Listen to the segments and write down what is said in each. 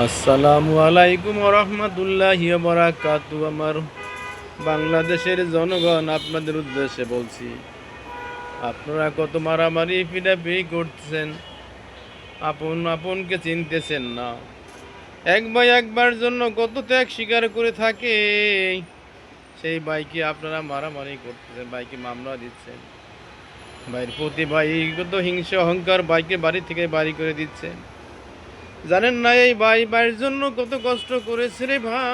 আসসালামু আলাইকুম রহমতুল্লাহি বারাকাতু। আমার বাংলাদেশের জনগণ, আপনাদের উদ্দেশ্যে বলছি, আপনারা কত মারামারি পিটাপিটি করতেছেন, আপন আপনকে চিনতেছেন না। এক ভাই একবার জন্য কত ত্যাগ স্বীকার করে থাকে, সেই ভাইকে আপনারা মারামারি করতেছেন, ভাইকে মামলা দিচ্ছেন, ভাইয়ের প্রতি ভাই কত হিংসা অহংকার, ভাইকে বাড়ি থেকে বাড়ি করে দিচ্ছেন। জানেন না এই ভাই ভাইয়ের জন্য কত কষ্ট করেছে রে ভাই।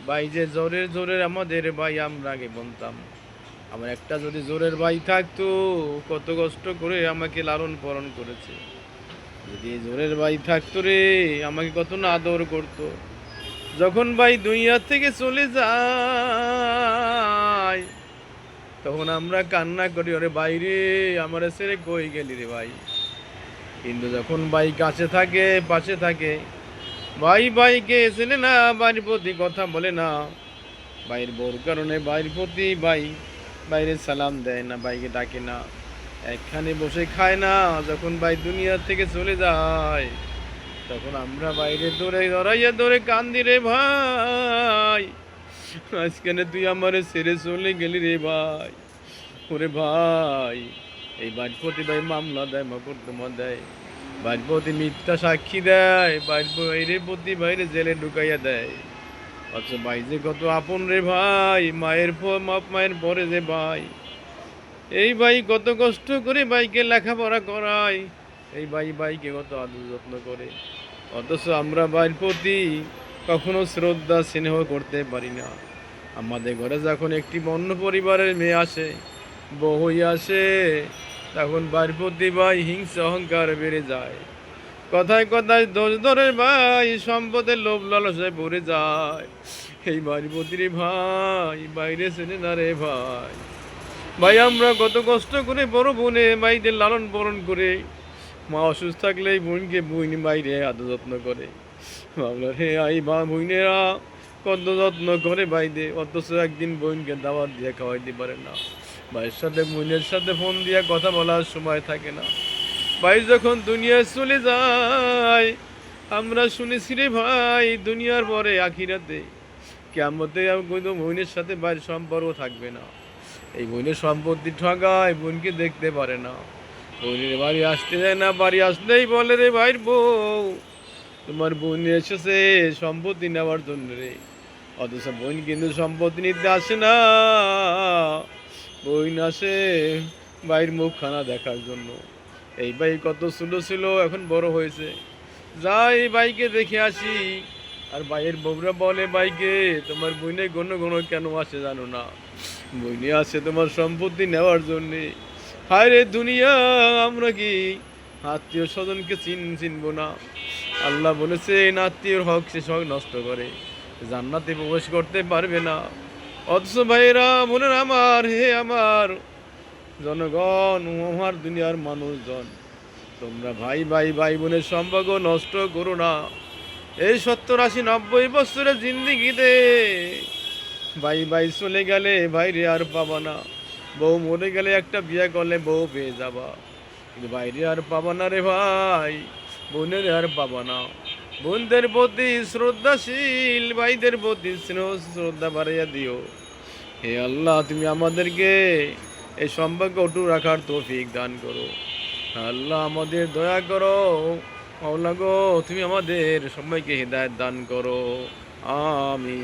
ভাই যে জোরের জোরের আমাদের ভাই, আমরা আগে বলতাম আমার একটা যদি জোরের ভাই থাকতো, কত কষ্ট করে আমাকে লালন পালন করেছে। যদি জোরের ভাই থাকতো রে, আমাকে কত না আদর করতো। যখন ভাই দুনিয়া থেকে চলে যায়, তখন আমরা কান্না করি, ওরে বাইরে আমার ছেড়ে কই গেলি রে ভাই। কিন্তু যখন ভাই কাছে থাকে, পাশে থাকে, ভাই ভাইকে চেনে না, ভাইয়ের প্রতি কথা বলে না, ভাইয়ের বউর কারণে ভাইয়ের প্রতি ভাই বাইরে সালাম দেয় না, ভাইকে ডাকে না, একখানে বসে খায় না। যখন ভাই দুনিয়া থেকে চলে যায়, তখন আমরা বাইরে দৌড়ে ধরাইয়া দৌড়ে কান্দি রে ভাই, আজকানে তুই আমারে ছেড়ে চলে গেলি রে ভাই। ওরে ভাই, এই বাড়ির প্রতি ভাই মামলা দেয়, মকদ্দমা দেয়, বাড়ির প্রতি মিথ্যা সাক্ষী দেয়, বাইরের প্রতি বাইরে জেলে ঢুকাইয়া দেয়। অথচ ভাই যে কত আপন রে ভাই, মায়ের পরে যে ভাই, এই ভাই কত কষ্ট করে ভাইকে লেখাপড়া করায়, এই ভাইকে কত আদর যত্ন করে। অথচ আমরা ভাইয়ের প্রতি কখনো শ্রদ্ধা স্নেহ করতে পারি না। আমাদের ঘরে যখন একটি অন্য পরিবারের মেয়ে আসে, বউ আসে, তখন ভাইয়ের প্রতি ভাই হিংসা অহংকার বেড়ে যায়। কথায় কথায় দোষ ধরে ভাই, সম্পদের লোভ লালসায় পড়ে যায়। এই বাড়ির প্রতি রে ভাই, বাইরে চেনে না রে ভাই। ভাই আমরা কত কষ্ট করে বড় বোনে ভাইদের লালন পালন করে, মা অসুস্থ থাকলে বোনকে বাইরে আদর যত্ন করে। ভাবলো হে আই বোনেরা কত যত্ন করে ভাইদের, অথচ একদিন বোনকে দাওয়াত দিয়ে খাওয়াইতে পারে না। ভাইয়ের সাথে বোনের সাথে ফোন দিয়ে কথা বলার সময় থাকে না। ভাই যখন দুনিয়ায় চলে যায়, আমরা শুনেছি রে ভাই, দুনিয়ার পরে আখিরাতে কিয়ামতে কোনো বোনের সাথে ভাইয়ের সম্পর্ক থাকবে না। এই বোনের সম্পত্তি ঠগায়, বোনকে দেখতে পারে না, বোনের বাড়ি আসতে যায় না, বাড়ি আসলেই বলে রে ভাইয়ের বউ, তোমার বোন এসেছে সম্পত্তি নেওয়ার জন্য রে। অথচ বোন কিন্তু সম্পত্তি নিতে আসে না, বোন আসে ভাইয়ের মুখখানা দেখার জন্য। এই ভাই কত ছোট ছিল, এখন বড় হয়েছে, যাই ভাইকে দেখে আসি। আর ভাইয়ের বউরা বলে ভাইকে, তোমার বোনে ঘন ঘন কেন আসে জানো না, বোনে আসে তোমার সম্পত্তি নেওয়ার জন্যে। হায় রে দুনিয়া, আমরা কি আত্মীয় স্বজনকে চিনবো না? আল্লাহ বলেছে আত্মীয়র হক সে সব নষ্ট করে, জান্নাতে প্রবেশ করতে পারবে না। অথচ ভাইয়েরা বোনেরা আমার, হে আমার জনগণ, আমার দুনিয়ার মানুষজন, তোমরা ভাই ভাই ভাই বোনের সম্পর্ক নষ্ট করো না। এই 70-80-90 বছরের জিন্দিগিতে ভাই ভাই চলে গেলে ভাইরে আর পাবা না, বউ মরে গেলে একটা বিয়ে করলে বউ পেয়ে যাবা, কিন্তু বাইরে আর পাবা না রে ভাই, বোনের আর পাবা না। বোনদের প্রতি শ্রদ্ধাশীল, ভাইদের প্রতি স্নেহ শ্রদ্ধা বাড়াইয়া দিও। হে আল্লাহ, তুমি আমাদেরকে এই সম্পর্ক অটুট রাখার তৌফিক দান করো। আল্লাহ আমাদের দয়া করো, মাওলা গো, তুমি আমাদের সবাইকে হিদায়াত দান করো। আমিন।